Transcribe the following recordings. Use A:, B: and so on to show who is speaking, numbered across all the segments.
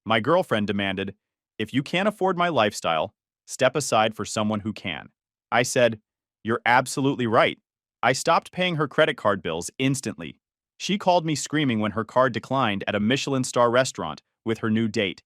A: My girlfriend demanded, "If you can't afford my lifestyle, step aside for someone who can." I said, "You're absolutely right." I stopped paying her credit card bills instantly. She called me screaming when her card declined at a Michelin star restaurant with her new date.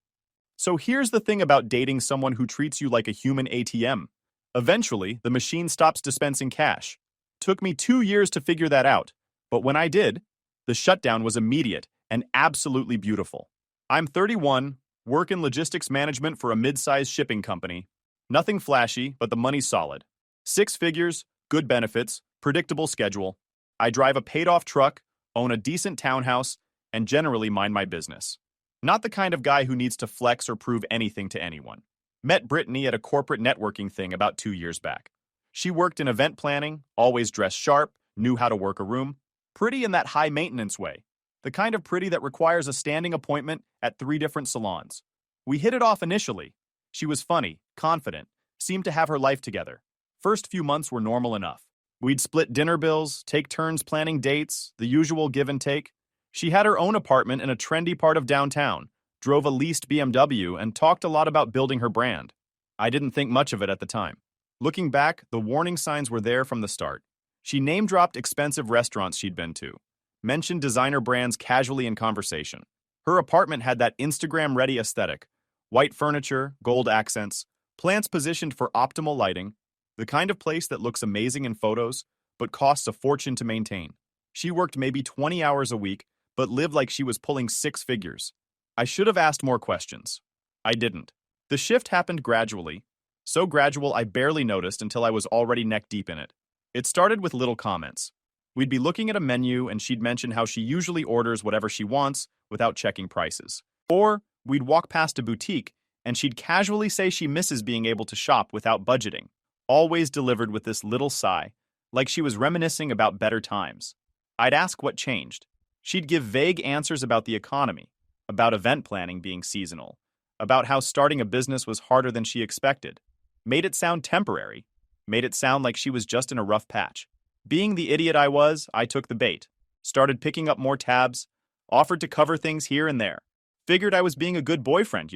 A: So here's the thing about dating someone who treats you like a human ATM. Eventually, the machine stops dispensing cash. Took me 2 years to figure that out, but when I did, the shutdown was immediate and absolutely beautiful. I'm 31, work in logistics management for a mid-sized shipping company. Nothing flashy, but the money's solid. 6 figures, good benefits, predictable schedule. I drive a paid-off truck, own a decent townhouse, and generally mind my business. Not the kind of guy who needs to flex or prove anything to anyone. Met Brittany at a corporate networking thing about 2 years back. She worked in event planning, always dressed sharp, knew how to work a room. Pretty in that high-maintenance way. The kind of pretty that requires a standing appointment at 3 different salons. We hit it off initially. She was funny, confident, seemed to have her life together. First few months were normal enough. We'd split dinner bills, take turns planning dates, the usual give and take. She had her own apartment in a trendy part of downtown, drove a leased BMW, and talked a lot about building her brand. I didn't think much of it at the time. Looking back, the warning signs were there from the start. She name-dropped expensive restaurants she'd been to, mentioned designer brands casually in conversation. Her apartment had that Instagram-ready aesthetic: white furniture, gold accents, plants positioned for optimal lighting, the kind of place that looks amazing in photos, but costs a fortune to maintain. She worked maybe 20 hours a week, but lived like she was pulling 6 figures. I should have asked more questions. I didn't. The shift happened gradually, so gradual I barely noticed until I was already neck-deep in it. It started with little comments. We'd be looking at a menu and she'd mention how she usually orders whatever she wants without checking prices. Or we'd walk past a boutique and she'd casually say she misses being able to shop without budgeting, always delivered with this little sigh, like she was reminiscing about better times. I'd ask what changed. She'd give vague answers about the economy, about event planning being seasonal, about how starting a business was harder than she expected. Made it sound temporary, made it sound like she was just in a rough patch. Being the idiot I was, I took the bait, started picking up more tabs, offered to cover things here and there. Figured I was being a good boyfriend,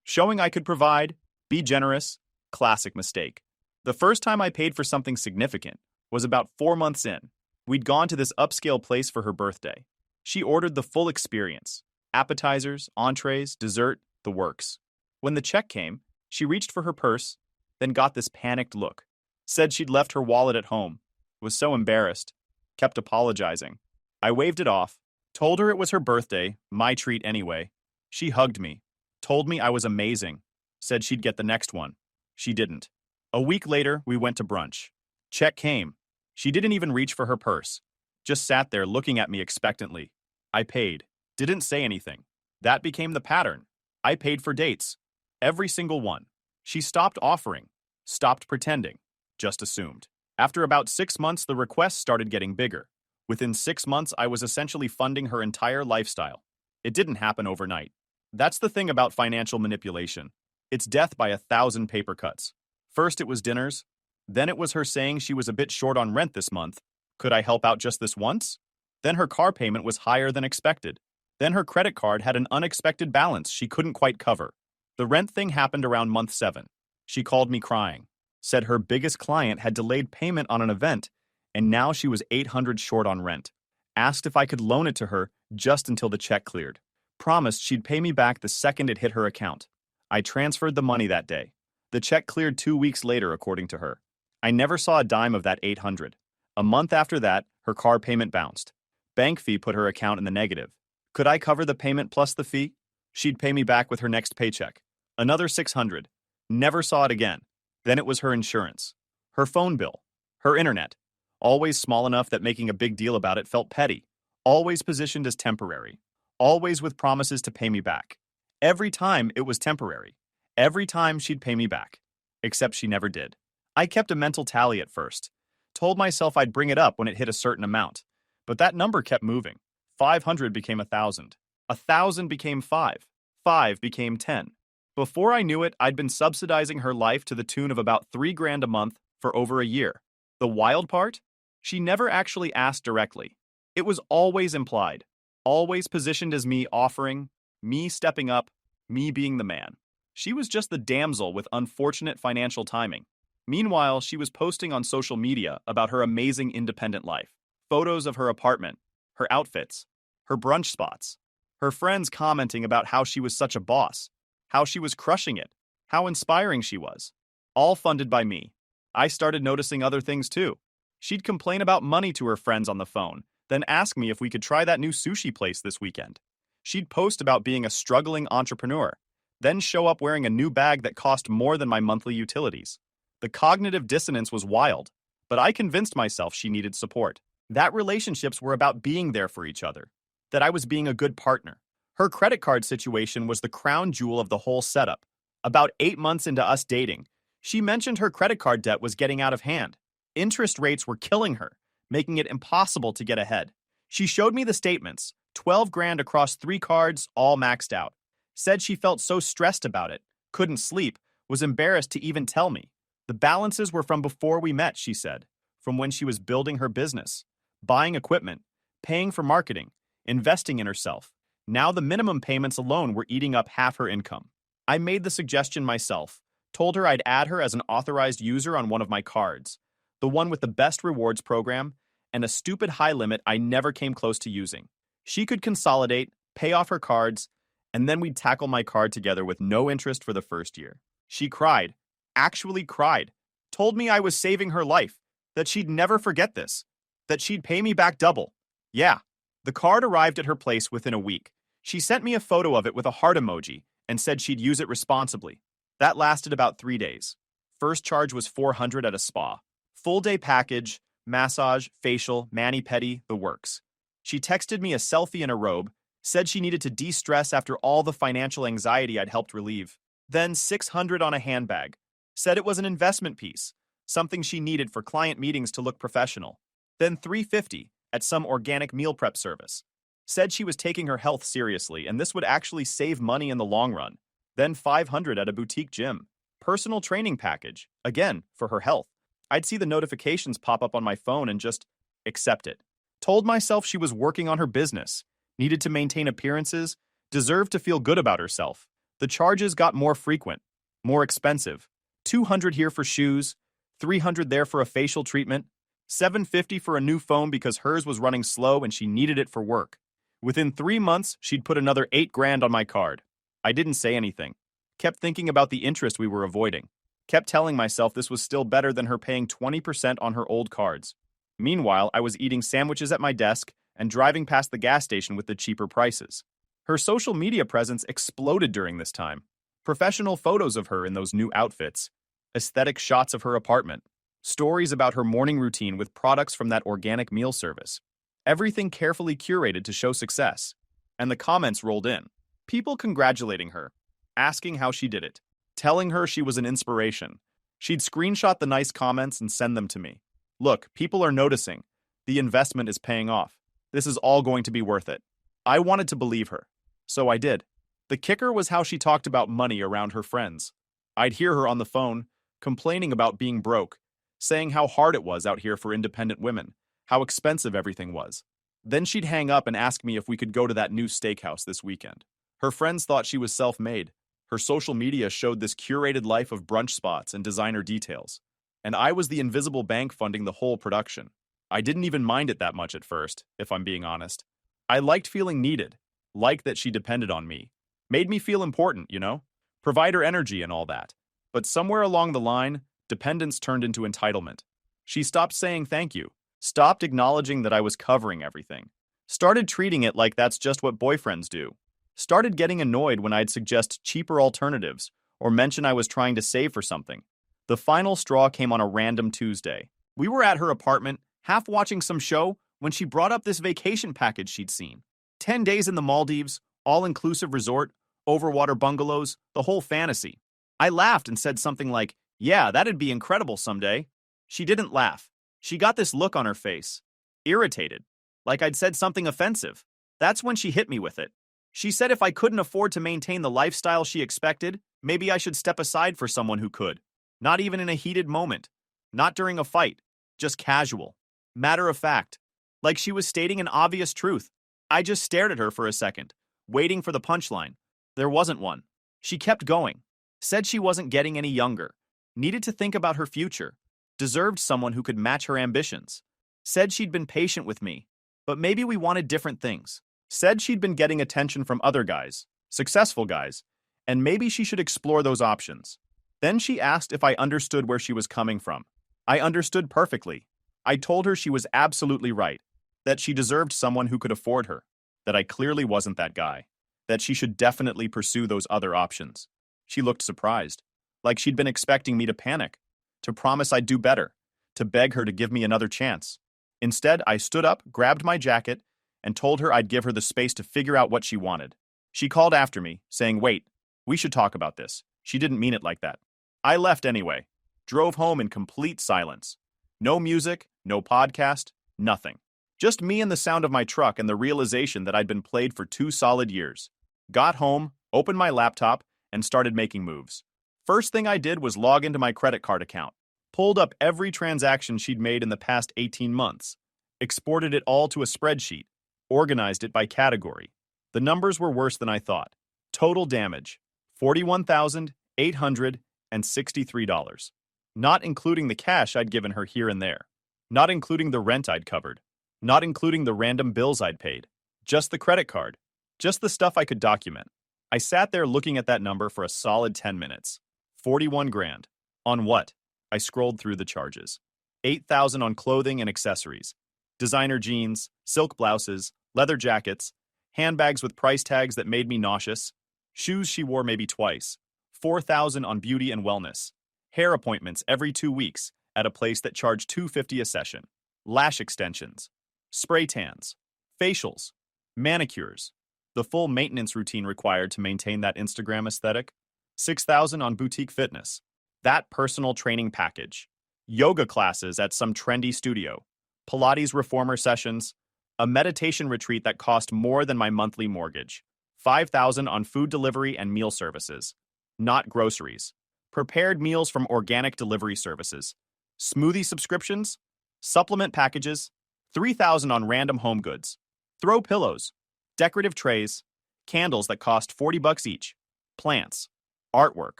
A: showing I could provide, be generous. Classic mistake. The first time I paid for something significant was about 4 months in. We'd gone to this upscale place for her birthday. She ordered the full experience: appetizers, entrees, dessert, the works. When the check came, she reached for her purse, then got this panicked look. Said she'd left her wallet at home. Was so embarrassed. Kept apologizing. I waved it off. Told her it was her birthday, my treat anyway. She hugged me. Told me I was amazing. Said she'd get the next one. She didn't. A week later, we went to brunch. Check came. She didn't even reach for her purse. Just sat there looking at me expectantly. I paid. Didn't say anything. That became the pattern. I paid for dates. Every single one. She stopped offering. Stopped pretending. Just assumed. After about 6 months, the requests started getting bigger. Within 6 months, I was essentially funding her entire lifestyle. It didn't happen overnight. That's the thing about financial manipulation. It's death by 1,000 paper cuts. First it was dinners. Then it was her saying she was a bit short on rent this month. Could I help out just this once? Then her car payment was higher than expected. Then her credit card had an unexpected balance she couldn't quite cover. The rent thing happened around month 7. She called me crying. Said her biggest client had delayed payment on an event, and now she was $800 short on rent. Asked if I could loan it to her just until the check cleared. Promised she'd pay me back the second it hit her account. I transferred the money that day. The check cleared 2 weeks later, according to her. I never saw a dime of that $800. A month after that, her car payment bounced. Bank fee put her account in the negative. Could I cover the payment plus the fee? She'd pay me back with her next paycheck. Another $600. Never saw it again. Then it was her insurance. Her phone bill. Her internet. Always small enough that making a big deal about it felt petty. Always positioned as temporary. Always with promises to pay me back. Every time it was temporary. Every time she'd pay me back. Except she never did. I kept a mental tally at first. Told myself I'd bring it up when it hit a certain amount. But that number kept moving. 500 became 1,000. 1,000 became 5. 5 became 10. Before I knew it, I'd been subsidizing her life to the tune of about $3,000 a month for over a year. The wild part? She never actually asked directly. It was always implied. Always positioned as me offering, me stepping up, Me being the man. She was just the damsel with unfortunate financial timing. Meanwhile, she was posting on social media about her amazing independent life. Photos of her apartment, her outfits, her brunch spots. Her friends commenting about how she was such a boss, how she was crushing it, how inspiring she was. All funded by me. I started noticing other things too. She'd complain about money to her friends on the phone, then ask me if we could try that new sushi place this weekend. She'd post about being a struggling entrepreneur, then show up wearing a new bag that cost more than my monthly utilities. The cognitive dissonance was wild, but I convinced myself she needed support. That relationships were about being there for each other, that I was being a good partner. Her credit card situation was the crown jewel of the whole setup. About 8 months into us dating, she mentioned her credit card debt was getting out of hand. Interest rates were killing her, making it impossible to get ahead. She showed me the statements, 12 grand across 3 cards, all maxed out. Said she felt so stressed about it, couldn't sleep, was embarrassed to even tell me. The balances were from before we met, she said, from when she was building her business, buying equipment, paying for marketing, investing in herself. Now the minimum payments alone were eating up half her income. I made the suggestion myself, told her I'd add her as an authorized user on one of my cards, the one with the best rewards program, and a stupid high limit I never came close to using. She could consolidate, pay off her cards, and then we'd tackle my card together with no interest for the first year. She cried, actually cried, told me I was saving her life, that she'd never forget this, that she'd pay me back double. Yeah. The card arrived at her place within a week. She sent me a photo of it with a heart emoji and said she'd use it responsibly. That lasted about 3 days. First charge was $400 at a spa. Full day package, massage, facial, mani-pedi, the works. She texted me a selfie in a robe, said she needed to de-stress after all the financial anxiety I'd helped relieve. Then $600 on a handbag. Said it was an investment piece, something she needed for client meetings to look professional. Then $350 at some organic meal prep service. Said she was taking her health seriously and this would actually save money in the long run. Then $500 at a boutique gym. Personal training package, again, for her health. I'd see the notifications pop up on my phone and just accept it. Told myself she was working on her business, needed to maintain appearances, deserved to feel good about herself. The charges got more frequent, more expensive. $200 here for shoes, $300 there for a facial treatment, $750 for a new phone because hers was running slow and she needed it for work. Within 3 months, she'd put another 8 grand on my card. I didn't say anything. Kept thinking about the interest we were avoiding. Kept telling myself this was still better than her paying 20% on her old cards. Meanwhile, I was eating sandwiches at my desk and driving past the gas station with the cheaper prices. Her social media presence exploded during this time. Professional photos of her in those new outfits, aesthetic shots of her apartment, stories about her morning routine with products from that organic meal service. Everything carefully curated to show success. And the comments rolled in. People congratulating her, asking how she did it, telling her she was an inspiration. She'd screenshot the nice comments and send them to me. Look, people are noticing. The investment is paying off. This is all going to be worth it. I wanted to believe her. So I did. The kicker was how she talked about money around her friends. I'd hear her on the phone, complaining about being broke, saying how hard it was out here for independent women, how expensive everything was. Then she'd hang up and ask me if we could go to that new steakhouse this weekend. Her friends thought she was self-made. Her social media showed this curated life of brunch spots and designer details. And I was the invisible bank funding the whole production. I didn't even mind it that much at first, if I'm being honest. I liked feeling needed, liked that she depended on me. Made me feel important, you know? Provider energy and all that. But somewhere along the line, dependence turned into entitlement. She stopped saying thank you, stopped acknowledging that I was covering everything, started treating it like that's just what boyfriends do, started getting annoyed when I'd suggest cheaper alternatives or mention I was trying to save for something. The final straw came on a random Tuesday. We were at her apartment, half watching some show, when she brought up this vacation package she'd seen. 10 days in the Maldives, all-inclusive resort, overwater bungalows, the whole fantasy. I laughed and said something like, yeah, that'd be incredible someday. She didn't laugh. She got this look on her face. Irritated. Like I'd said something offensive. That's when she hit me with it. She said if I couldn't afford to maintain the lifestyle she expected, maybe I should step aside for someone who could. Not even in a heated moment. Not during a fight. Just casual. Matter of fact. Like she was stating an obvious truth. I just stared at her for a second, waiting for the punchline. There wasn't one. She kept going, said she wasn't getting any younger, needed to think about her future, deserved someone who could match her ambitions. Said she'd been patient with me, but maybe we wanted different things. Said she'd been getting attention from other guys, successful guys, and maybe she should explore those options. Then she asked if I understood where she was coming from. I understood perfectly. I told her she was absolutely right, that she deserved someone who could afford her, that I clearly wasn't that guy, that she should definitely pursue those other options. She looked surprised, like she'd been expecting me to panic, to promise I'd do better, to beg her to give me another chance. Instead, I stood up, grabbed my jacket, and told her I'd give her the space to figure out what she wanted. She called after me, saying, "Wait, we should talk about this." She didn't mean it like that. I left anyway, drove home in complete silence. No music, no podcast, nothing. Just me and the sound of my truck and the realization that I'd been played for 2 solid years. Got home, opened my laptop, and started making moves. First thing I did was log into my credit card account, pulled up every transaction she'd made in the past 18 months, exported it all to a spreadsheet, organized it by category. The numbers were worse than I thought. Total damage, $41,863. Not including the cash I'd given her here and there. Not including the rent I'd covered. Not including the random bills I'd paid. Just the credit card. Just the stuff I could document. I sat there looking at that number for a solid 10 minutes. 41 grand. On what? I scrolled through the charges. 8,000 on clothing and accessories. Designer jeans, silk blouses, leather jackets, handbags with price tags that made me nauseous, shoes she wore maybe twice, 4,000 on beauty and wellness, hair appointments every 2 weeks at a place that charged $250 a session, lash extensions, spray tans, facials, manicures, the full maintenance routine required to maintain that Instagram aesthetic, 6,000 on boutique fitness, that personal training package, yoga classes at some trendy studio, Pilates reformer sessions, a meditation retreat that cost more than my monthly mortgage, 5,000 on food delivery and meal services, not groceries, prepared meals from organic delivery services, smoothie subscriptions, supplement packages, 3,000 on random home goods, throw pillows, decorative trays, candles that cost $40 each, plants, artwork,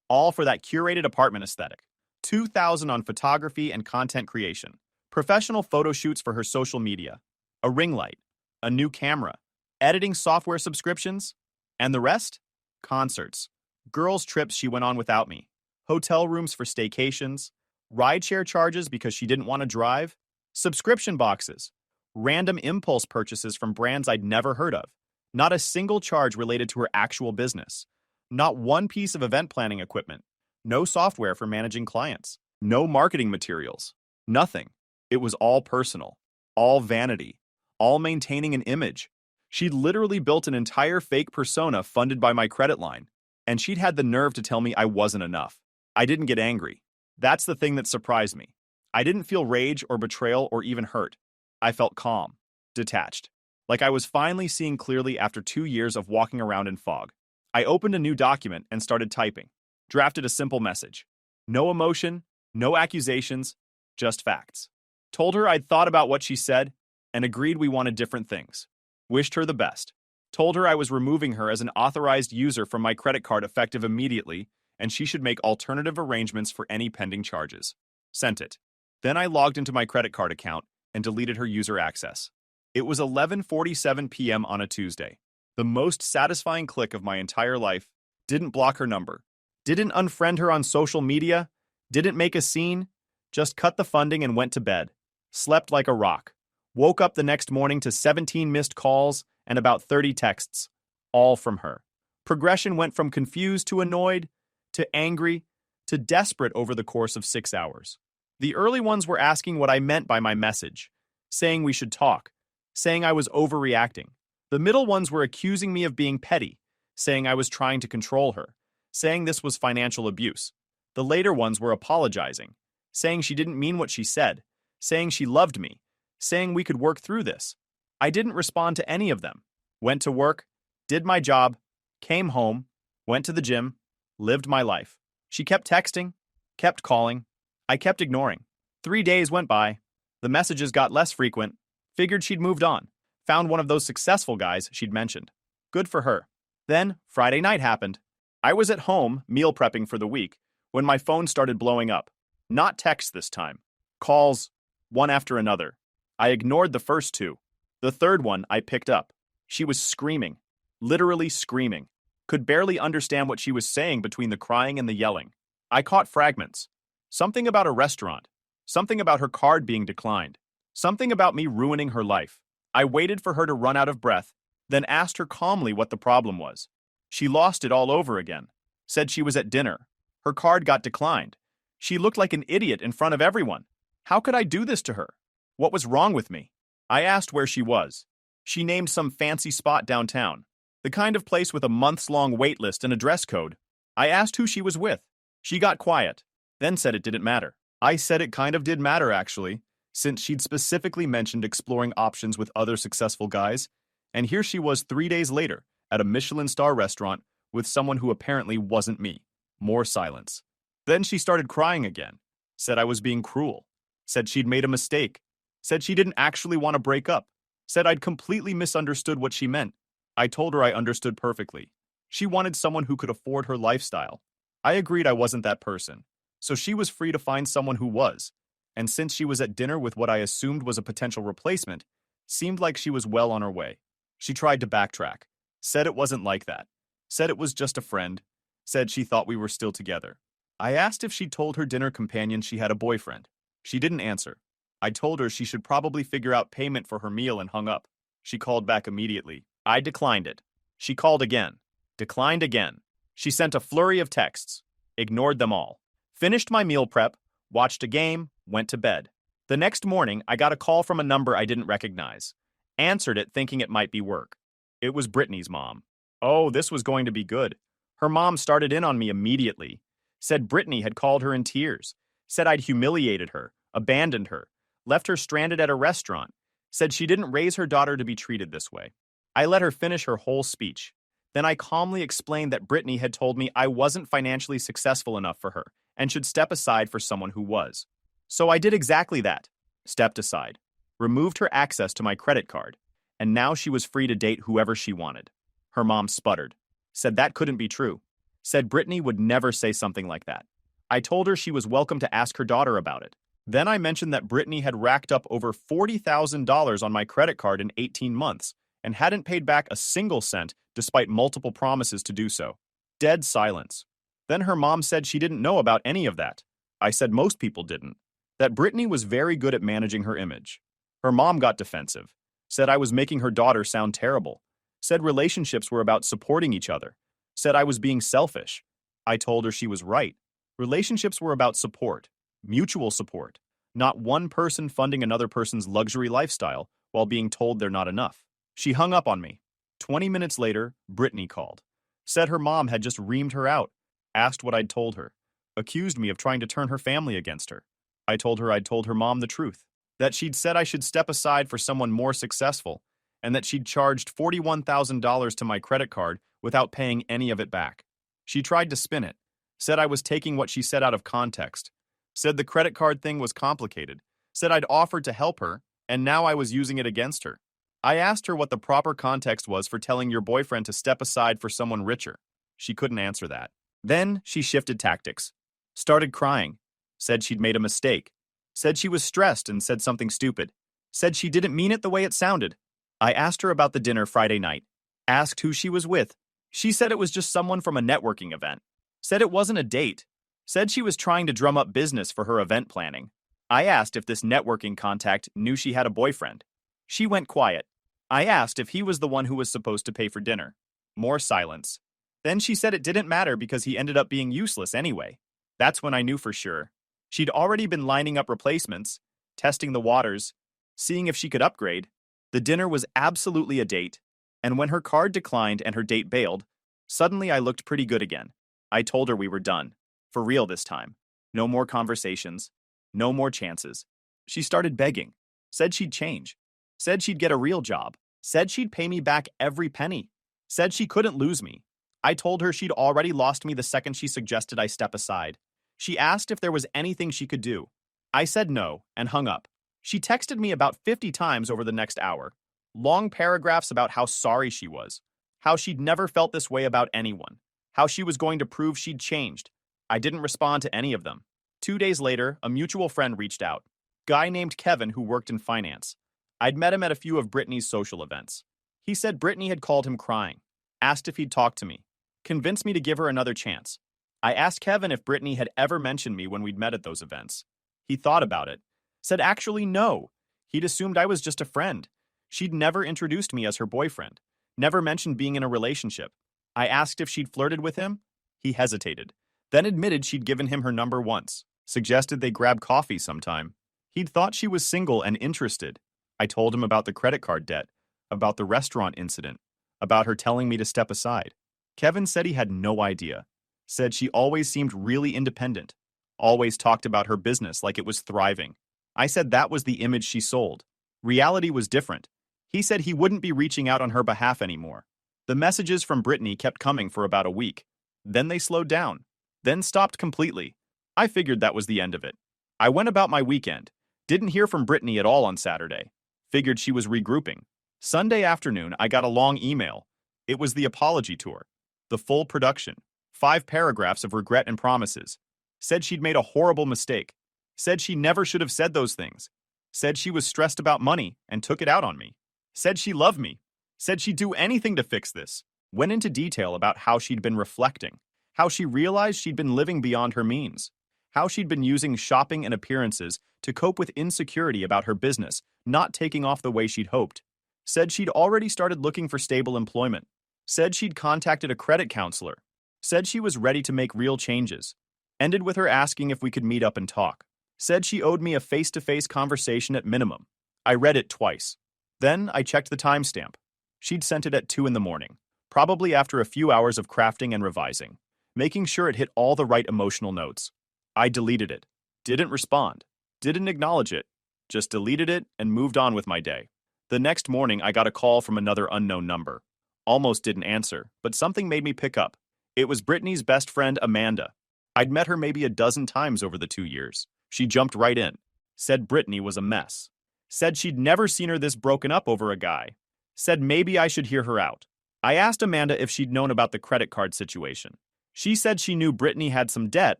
A: all for that curated apartment aesthetic, 2,000 on photography and content creation, professional photo shoots for her social media, a ring light, a new camera, editing software subscriptions, and the rest? Concerts, girls' trips she went on without me, hotel rooms for staycations, rideshare charges because she didn't want to drive, subscription boxes, random impulse purchases from brands I'd never heard of, not a single charge related to her actual business, not one piece of event planning equipment, no software for managing clients, no marketing materials, nothing. It was all personal, all vanity, all maintaining an image. She'd literally built an entire fake persona funded by my credit line, and she'd had the nerve to tell me I wasn't enough. I didn't get angry. That's the thing that surprised me. I didn't feel rage or betrayal or even hurt. I felt calm, detached, like I was finally seeing clearly after 2 years of walking around in fog. I opened a new document and started typing, drafted a simple message. No emotion, no accusations, just facts. Told her I'd thought about what she said and agreed we wanted different things. Wished her the best. Told her I was removing her as an authorized user from my credit card effective immediately and she should make alternative arrangements for any pending charges. Sent it. Then I logged into my credit card account and deleted her user access. It was 11:47 p.m. on a Tuesday. The most satisfying click of my entire life. Didn't block her number. Didn't unfriend her on social media. Didn't make a scene. Just cut the funding and went to bed. Slept like a rock. Woke up the next morning to 17 missed calls and about 30 texts. All from her. Progression went from confused to annoyed, to angry, to desperate over the course of 6 hours. The early ones were asking what I meant by my message, saying we should talk, saying I was overreacting. The middle ones were accusing me of being petty, saying I was trying to control her, saying this was financial abuse. The later ones were apologizing, saying she didn't mean what she said, saying she loved me, saying we could work through this. I didn't respond to any of them. Went to work, did my job, came home, went to the gym, lived my life. She kept texting, kept calling. I kept ignoring. 3 days went by. The messages got less frequent. Figured she'd moved on. Found one of those successful guys she'd mentioned. Good for her. Then, Friday night happened. I was at home, meal prepping for the week, when my phone started blowing up. Not texts this time. Calls, one after another. I ignored the first two. The third one I picked up. She was screaming. Literally screaming. Could barely understand what she was saying between the crying and the yelling. I caught fragments. Something about a restaurant. Something about her card being declined. Something about me ruining her life. I waited for her to run out of breath, then asked her calmly what the problem was. She lost it all over again. Said she was at dinner. Her card got declined. She looked like an idiot in front of everyone. How could I do this to her? What was wrong with me? I asked where she was. She named some fancy spot downtown. The kind of place with a months-long wait list and a dress code. I asked who she was with. She got quiet, then said it didn't matter. I said it kind of did matter, actually, since she'd specifically mentioned exploring options with other successful guys, and here she was 3 days later at a Michelin star restaurant with someone who apparently wasn't me. More silence. Then she started crying again, said I was being cruel, said she'd made a mistake, said she didn't actually want to break up, said I'd completely misunderstood what she meant. I told her I understood perfectly. She wanted someone who could afford her lifestyle. I agreed I wasn't that person, so she was free to find someone who was, and since she was at dinner with what I assumed was a potential replacement, seemed like she was well on her way. She tried to backtrack, said it wasn't like that, said it was just a friend, said she thought we were still together. I asked if she'd told her dinner companion she had a boyfriend. She didn't answer. I told her she should probably figure out payment for her meal and hung up. She called back immediately. I declined it. She called again. Declined again. She sent a flurry of texts. Ignored them all. Finished my meal prep, watched a game, went to bed. The next morning, I got a call from a number I didn't recognize. Answered it thinking it might be work. It was Brittany's mom. Oh, this was going to be good. Her mom started in on me immediately. Said Brittany had called her in tears. Said I'd humiliated her, abandoned her, left her stranded at a restaurant. Said she didn't raise her daughter to be treated this way. I let her finish her whole speech. Then I calmly explained that Brittany had told me I wasn't financially successful enough for her and should step aside for someone who was. So I did exactly that. Stepped aside. Removed her access to my credit card. And now she was free to date whoever she wanted. Her mom sputtered. Said that couldn't be true. Said Brittany would never say something like that. I told her she was welcome to ask her daughter about it. Then I mentioned that Brittany had racked up over $40,000 on my credit card in 18 months and hadn't paid back a single cent despite multiple promises to do so. Dead silence. Then her mom said she didn't know about any of that. I said most people didn't. That Brittany was very good at managing her image. Her mom got defensive. Said I was making her daughter sound terrible. Said relationships were about supporting each other. Said I was being selfish. I told her she was right. Relationships were about support, mutual support, not one person funding another person's luxury lifestyle while being told they're not enough. She hung up on me. 20 minutes later, Brittany called. Said her mom had just reamed her out. Asked what I'd told her. Accused me of trying to turn her family against her. I told her I'd told her mom the truth. That she'd said I should step aside for someone more successful, and that she'd charged $41,000 to my credit card without paying any of it back. She tried to spin it. Said I was taking what she said out of context. Said the credit card thing was complicated. Said I'd offered to help her, and now I was using it against her. I asked her what the proper context was for telling your boyfriend to step aside for someone richer. She couldn't answer that. Then she shifted tactics. Started crying. Said she'd made a mistake. Said she was stressed and said something stupid. Said she didn't mean it the way it sounded. I asked her about the dinner Friday night. Asked who she was with. She said it was just someone from a networking event. Said it wasn't a date. Said she was trying to drum up business for her event planning. I asked if this networking contact knew she had a boyfriend. She went quiet. I asked if he was the one who was supposed to pay for dinner. More silence. Then she said it didn't matter because he ended up being useless anyway. That's when I knew for sure. She'd already been lining up replacements, testing the waters, seeing if she could upgrade. The dinner was absolutely a date, and when her card declined and her date bailed, suddenly I looked pretty good again. I told her we were done. For real this time. No more conversations. No more chances. She started begging. Said she'd change. Said she'd get a real job. Said she'd pay me back every penny. Said she couldn't lose me. I told her she'd already lost me the second she suggested I step aside. She asked if there was anything she could do. I said no and hung up. She texted me about 50 times over the next hour. Long paragraphs about how sorry she was. How she'd never felt this way about anyone. how she was going to prove she'd changed. I didn't respond to any of them. 2 days later, a mutual friend reached out. Guy named Kevin who worked in finance. I'd met him at a few of Brittany's social events. He said Brittany had called him crying, asked if he'd talk to me, convinced me to give her another chance. I asked Kevin if Brittany had ever mentioned me when we'd met at those events. He thought about it, said actually no. He'd assumed I was just a friend. She'd never introduced me as her boyfriend, never mentioned being in a relationship. I asked if she'd flirted with him. He hesitated, then admitted she'd given him her number once, suggested they grab coffee sometime. He'd thought she was single and interested. I told him about the credit card debt, about the restaurant incident, about her telling me to step aside. Kevin said he had no idea, said she always seemed really independent, always talked about her business like it was thriving. I said that was the image she sold. Reality was different. He said he wouldn't be reaching out on her behalf anymore. The messages from Brittany kept coming for about a week. Then they slowed down, then stopped completely. I figured that was the end of it. I went about my weekend, didn't hear from Brittany at all on Saturday, figured she was regrouping. Sunday afternoon, I got a long email. It was the apology tour, the full production, 5 paragraphs of regret and promises. Said she'd made a horrible mistake, said she never should have said those things, said she was stressed about money and took it out on me, said she loved me, said she'd do anything to fix this, went into detail about how she'd been reflecting, how she realized she'd been living beyond her means, how she'd been using shopping and appearances to cope with insecurity about her business not taking off the way she'd hoped, said she'd already started looking for stable employment, said she'd contacted a credit counselor, said she was ready to make real changes, ended with her asking if we could meet up and talk, said she owed me a face-to-face conversation at minimum. I read it twice. Then I checked the timestamp. She'd sent it at 2 in the morning, probably after a few hours of crafting and revising, making sure it hit all the right emotional notes. I deleted it, didn't respond, didn't acknowledge it, just deleted it and moved on with my day. The next morning, I got a call from another unknown number. Almost didn't answer, but something made me pick up. It was Brittany's best friend, Amanda. I'd met her maybe a dozen times over the 2 years. She jumped right in, said Brittany was a mess, said she'd never seen her this broken up over a guy, said maybe I should hear her out. I asked Amanda if she'd known about the credit card situation. She said she knew Brittany had some debt,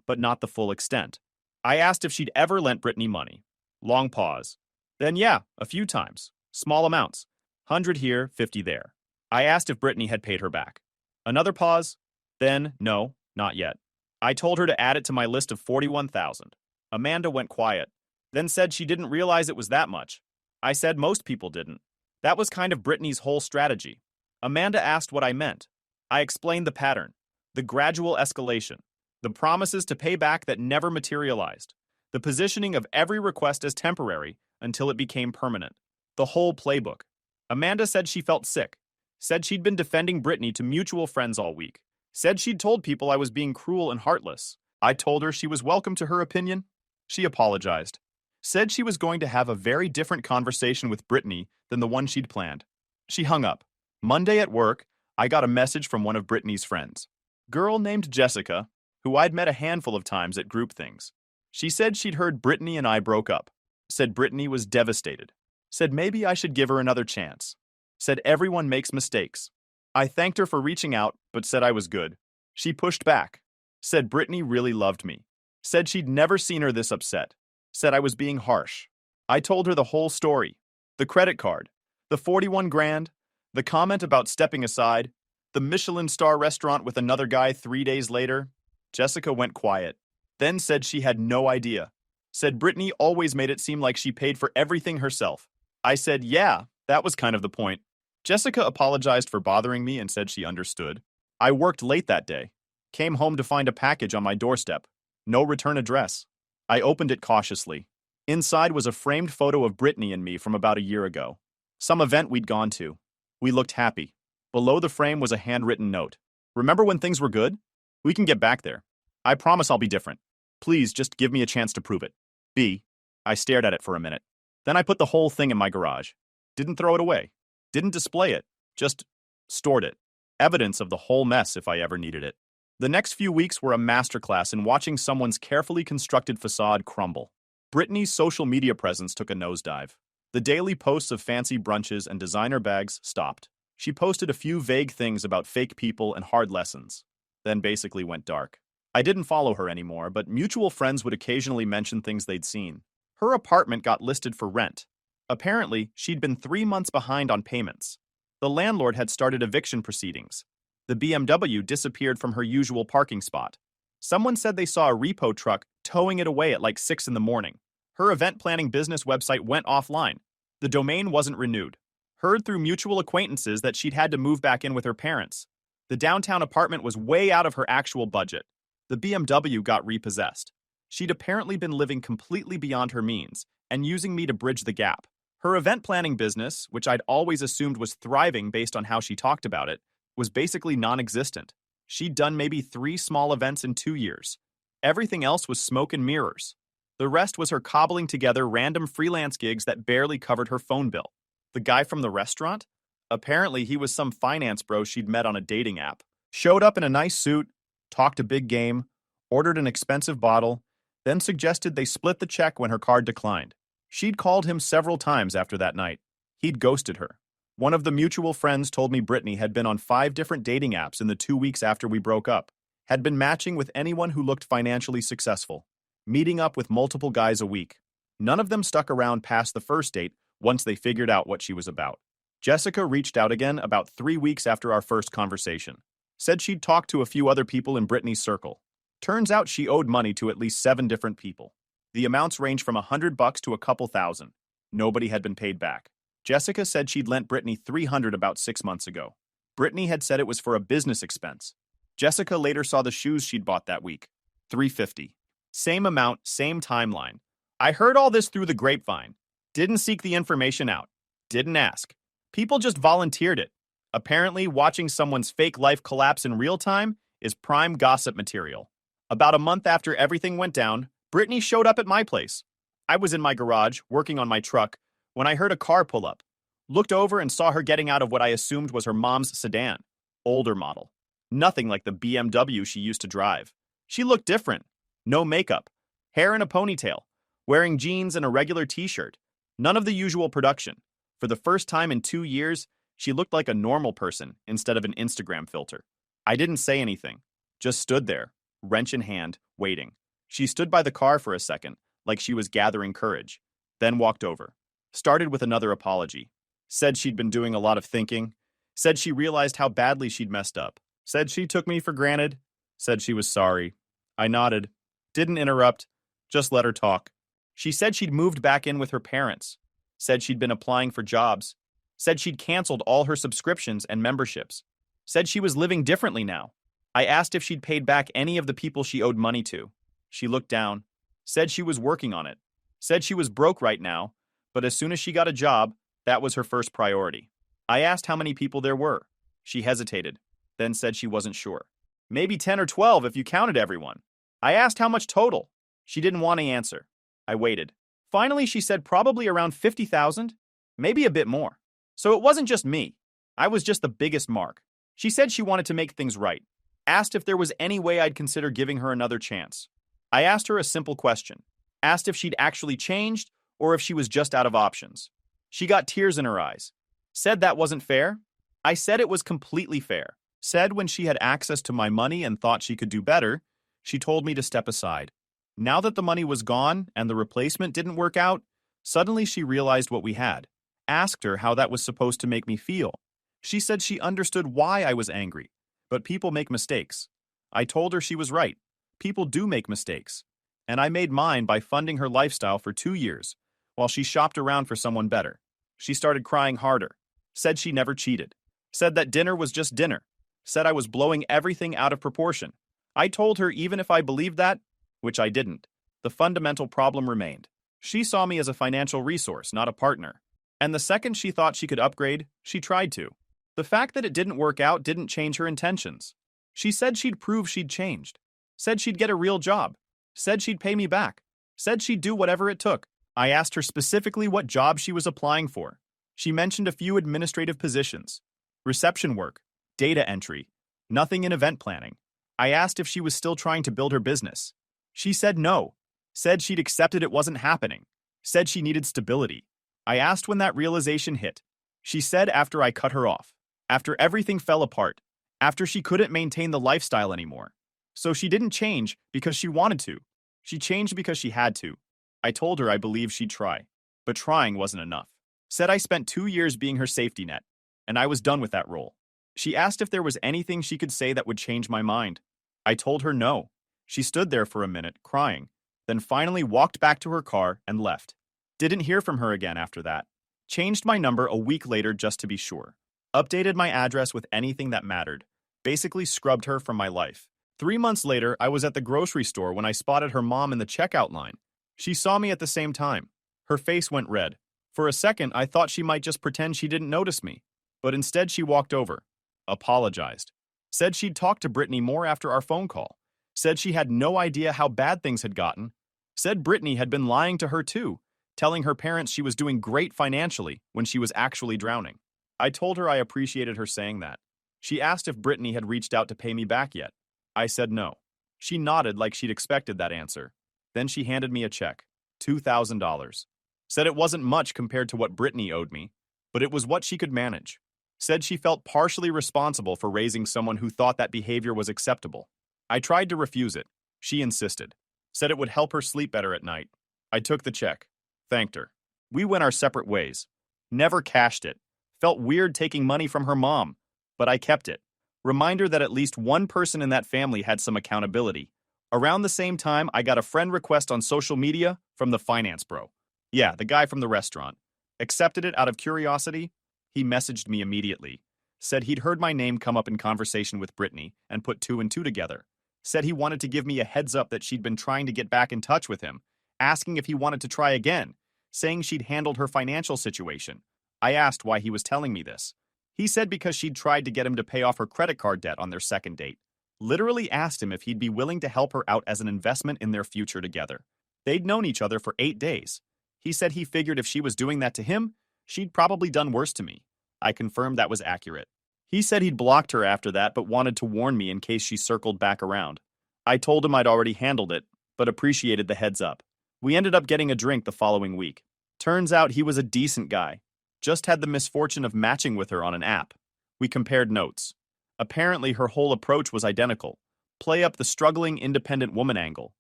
A: but not the full extent. I asked if she'd ever lent Brittany money. Long pause. Then yeah, a few times. Small amounts. 100 here, 50 there. I asked if Brittany had paid her back. Another pause. Then, no, not yet. I told her to add it to my list of 41,000. Amanda went quiet, then said she didn't realize it was that much. I said most people didn't. That was kind of Brittany's whole strategy. Amanda asked what I meant. I explained the pattern, the gradual escalation, the promises to pay back that never materialized, the positioning of every request as temporary until it became permanent. The whole playbook. Amanda said she felt sick, said she'd been defending Brittany to mutual friends all week, said she'd told people I was being cruel and heartless. I told her she was welcome to her opinion. She apologized, said she was going to have a very different conversation with Brittany than the one she'd planned. She hung up. Monday at work, I got a message from one of Brittany's friends. Girl named Jessica, who I'd met a handful of times at group things. She said she'd heard Brittany and I broke up, said Brittany was devastated, said maybe I should give her another chance, said everyone makes mistakes. I thanked her for reaching out, but said I was good. She pushed back, said Brittany really loved me, said she'd never seen her this upset, said I was being harsh. I told her the whole story, the credit card, the 41 grand, the comment about stepping aside, the Michelin star restaurant with another guy 3 days later. Jessica went quiet, then said she had no idea, said Brittany always made it seem like she paid for everything herself. I said, yeah, that was kind of the point. Jessica apologized for bothering me and said she understood. I worked late that day, came home to find a package on my doorstep. No return address. I opened it cautiously. Inside was a framed photo of Brittany and me from about a year ago. Some event we'd gone to. We looked happy. Below the frame was a handwritten note. Remember when things were good? We can get back there. I promise I'll be different. Please just give me a chance to prove it. B. I stared at it for a minute. Then I put the whole thing in my garage. Didn't throw it away. Didn't display it. Just stored it. Evidence of the whole mess if I ever needed it. The next few weeks were a masterclass in watching someone's carefully constructed facade crumble. Brittany's social media presence took a nosedive. The daily posts of fancy brunches and designer bags stopped. She posted a few vague things about fake people and hard lessons. then basically went dark. I didn't follow her anymore, but mutual friends would occasionally mention things they'd seen. Her apartment got listed for rent. Apparently, she'd been 3 months behind on payments. The landlord had started eviction proceedings. The BMW disappeared from her usual parking spot. Someone said they saw a repo truck towing it away at like 6 in the morning. Her event planning business website went offline. The domain wasn't renewed. Heard through mutual acquaintances that she'd had to move back in with her parents. The downtown apartment was way out of her actual budget. The BMW got repossessed. She'd apparently been living completely beyond her means and using me to bridge the gap. Her event planning business, which I'd always assumed was thriving based on how she talked about it, was basically non-existent. She'd done maybe 3 small events in 2 years. Everything else was smoke and mirrors. The rest was her cobbling together random freelance gigs that barely covered her phone bill. The guy from the restaurant? Apparently, he was some finance bro she'd met on a dating app. Showed up in a nice suit, talked a big game, ordered an expensive bottle, then suggested they split the check when her card declined. She'd called him several times after that night. He'd ghosted her. One of the mutual friends told me Brittany had been on 5 different dating apps in the 2 weeks after we broke up, had been matching with anyone who looked financially successful, meeting up with multiple guys a week. None of them stuck around past the first date once they figured out what she was about. Jessica reached out again about 3 weeks after our first conversation. Said she'd talked to a few other people in Brittany's circle. Turns out she owed money to at least 7 different people. The amounts ranged from $100 to a couple thousand. Nobody had been paid back. Jessica said she'd lent Brittany $300 about 6 months ago. Brittany had said it was for a business expense. Jessica later saw the shoes she'd bought that week. $350. Same amount, same timeline. I heard all this through the grapevine. Didn't seek the information out. Didn't ask. People just volunteered it. Apparently, watching someone's fake life collapse in real time is prime gossip material. About a month after everything went down, Brittany showed up at my place. I was in my garage, working on my truck, when I heard a car pull up. Looked over and saw her getting out of what I assumed was her mom's sedan. Older model. Nothing like the BMW she used to drive. She looked different. No makeup. Hair in a ponytail. Wearing jeans and a regular t-shirt. None of the usual production. For the first time in 2 years, she looked like a normal person instead of an Instagram filter. I didn't say anything. Just stood there, wrench in hand, waiting. She stood by the car for a second, like she was gathering courage. Then walked over. Started with another apology. Said she'd been doing a lot of thinking. Said she realized how badly she'd messed up. Said she took me for granted. Said she was sorry. I nodded. Didn't interrupt. Just let her talk. She said she'd moved back in with her parents. Said she'd been applying for jobs. Said she'd canceled all her subscriptions and memberships. Said she was living differently now. I asked if she'd paid back any of the people she owed money to. She looked down. Said she was working on it. Said she was broke right now, but as soon as she got a job, that was her first priority. I asked how many people there were. She hesitated, then said she wasn't sure. Maybe 10 or 12 if you counted everyone. I asked how much total. She didn't want to answer. I waited. Finally, she said probably around 50,000, maybe a bit more. So it wasn't just me. I was just the biggest mark. She said she wanted to make things right. Asked if there was any way I'd consider giving her another chance. I asked her a simple question. Asked if she'd actually changed or if she was just out of options. She got tears in her eyes. Said that wasn't fair. I said it was completely fair. Said when she had access to my money and thought she could do better, she told me to step aside. Now that the money was gone and the replacement didn't work out, suddenly she realized what we had. Asked her how that was supposed to make me feel. She said she understood why I was angry, but people make mistakes. I told her she was right. People do make mistakes. And I made mine by funding her lifestyle for 2 years, while she shopped around for someone better. She started crying harder. Said she never cheated. Said that dinner was just dinner. Said I was blowing everything out of proportion. I told her even if I believed that, which I didn't, the fundamental problem remained. She saw me as a financial resource, not a partner. And the second she thought she could upgrade, she tried to. The fact that it didn't work out didn't change her intentions. She said she'd prove she'd changed. Said she'd get a real job. Said she'd pay me back. Said she'd do whatever it took. I asked her specifically what job she was applying for. She mentioned a few administrative positions. Reception work. Data entry. Nothing in event planning. I asked if she was still trying to build her business. She said no. Said she'd accepted it wasn't happening. Said she needed stability. I asked when that realization hit. She said after I cut her off. After everything fell apart. after she couldn't maintain the lifestyle anymore. So she didn't change because she wanted to. She changed because she had to. I told her I believed she'd try, but trying wasn't enough. Said I spent 2 years being her safety net, and I was done with that role. She asked if there was anything she could say that would change my mind. I told her no. She stood there for a minute, crying, then finally walked back to her car and left. Didn't hear from her again after that. Changed my number a week later just to be sure. Updated my address with anything that mattered. Basically scrubbed her from my life. 3 months later, I was at the grocery store when I spotted her mom in the checkout line. She saw me at the same time. Her face went red. For a second, I thought she might just pretend she didn't notice me. But instead, she walked over. Apologized. Said she'd talked to Brittany more after our phone call. Said she had no idea how bad things had gotten. Said Brittany had been lying to her too, telling her parents she was doing great financially when she was actually drowning. I told her I appreciated her saying that. She asked if Brittany had reached out to pay me back yet. I said no. She nodded like she'd expected that answer. Then she handed me a check, $2,000. Said it wasn't much compared to what Brittany owed me, but it was what she could manage. Said she felt partially responsible for raising someone who thought that behavior was acceptable. I tried to refuse it. She insisted. Said it would help her sleep better at night. I took the check. Thanked her. We went our separate ways. Never cashed it. Felt weird taking money from her mom, but I kept it. Reminder that at least one person in that family had some accountability. Around the same time, I got a friend request on social media from the finance bro. Yeah, the guy from the restaurant. Accepted it out of curiosity. He messaged me immediately. Said he'd heard my name come up in conversation with Brittany and put two and two together. Said he wanted to give me a heads up that she'd been trying to get back in touch with him, asking if he wanted to try again, saying she'd handled her financial situation. I asked why he was telling me this. He said because she'd tried to get him to pay off her credit card debt on their second date. Literally asked him if he'd be willing to help her out as an investment in their future together. They'd known each other for 8 days. He said he figured if she was doing that to him, she'd probably done worse to me. I confirmed that was accurate. He said he'd blocked her after that but wanted to warn me in case she circled back around. I told him I'd already handled it, but appreciated the heads up. We ended up getting a drink the following week. Turns out he was a decent guy. Just had the misfortune of matching with her on an app. We compared notes. Apparently her whole approach was identical. Play up the struggling independent woman angle.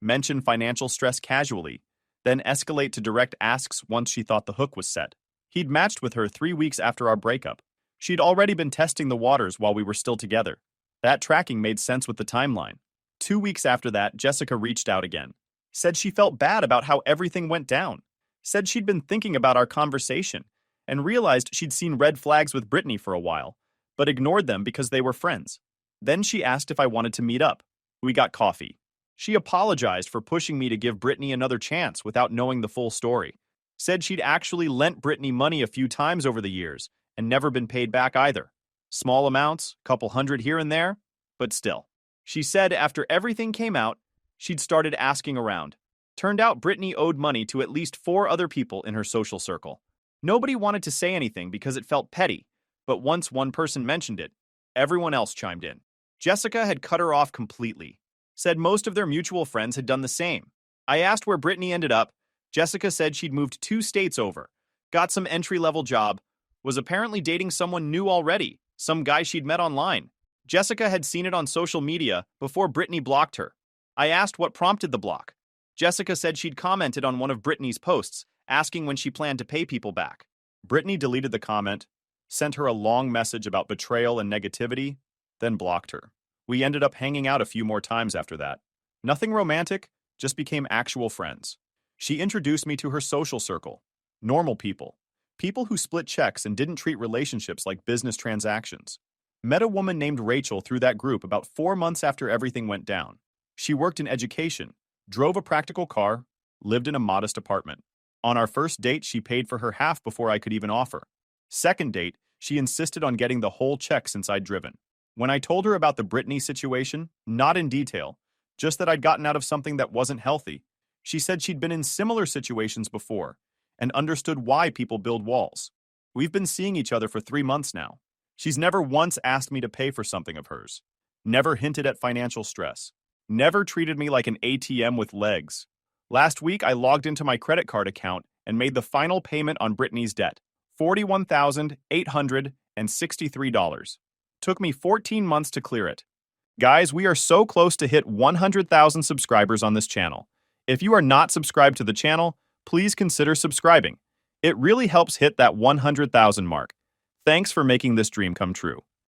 A: Mention financial stress casually. Then escalate to direct asks once she thought the hook was set. He'd matched with her 3 weeks after our breakup. She'd already been testing the waters while we were still together. That tracking made sense with the timeline. 2 weeks after that, Jessica reached out again. Said she felt bad about how everything went down. Said she'd been thinking about our conversation and realized she'd seen red flags with Brittany for a while, but ignored them because they were friends. Then she asked if I wanted to meet up. We got coffee. She apologized for pushing me to give Brittany another chance without knowing the full story. Said she'd actually lent Brittany money a few times over the years and never been paid back either. Small amounts, couple hundred here and there, but still. She said after everything came out, she'd started asking around. Turned out Brittany owed money to at least 4 other people in her social circle. Nobody wanted to say anything because it felt petty, but once one person mentioned it, everyone else chimed in. Jessica had cut her off completely. Said most of their mutual friends had done the same. I asked where Brittany ended up. Jessica said she'd moved 2 states over, got some entry-level job, was apparently dating someone new already, some guy she'd met online. Jessica had seen it on social media before Brittany blocked her. I asked what prompted the block. Jessica said she'd commented on one of Brittany's posts, asking when she planned to pay people back. Brittany deleted the comment, sent her a long message about betrayal and negativity, then blocked her. We ended up hanging out a few more times after that. Nothing romantic, just became actual friends. She introduced me to her social circle. Normal people. People who split checks and didn't treat relationships like business transactions. Met a woman named Rachel through that group about 4 months after everything went down. She worked in education, drove a practical car, lived in a modest apartment. On our first date, she paid for her half before I could even offer. Second date, she insisted on getting the whole check since I'd driven. When I told her about the Brittany situation, not in detail, just that I'd gotten out of something that wasn't healthy, she said she'd been in similar situations before and understood why people build walls. We've been seeing each other for 3 months now. She's never once asked me to pay for something of hers. Never hinted at financial stress. Never treated me like an ATM with legs. Last week, I logged into my credit card account and made the final payment on Brittany's debt, $41,863. Took me 14 months to clear it. Guys, we are so close to hit 100,000 subscribers on this channel. If you are not subscribed to the channel, please consider subscribing. It really helps hit that 100,000 mark. Thanks for making this dream come true.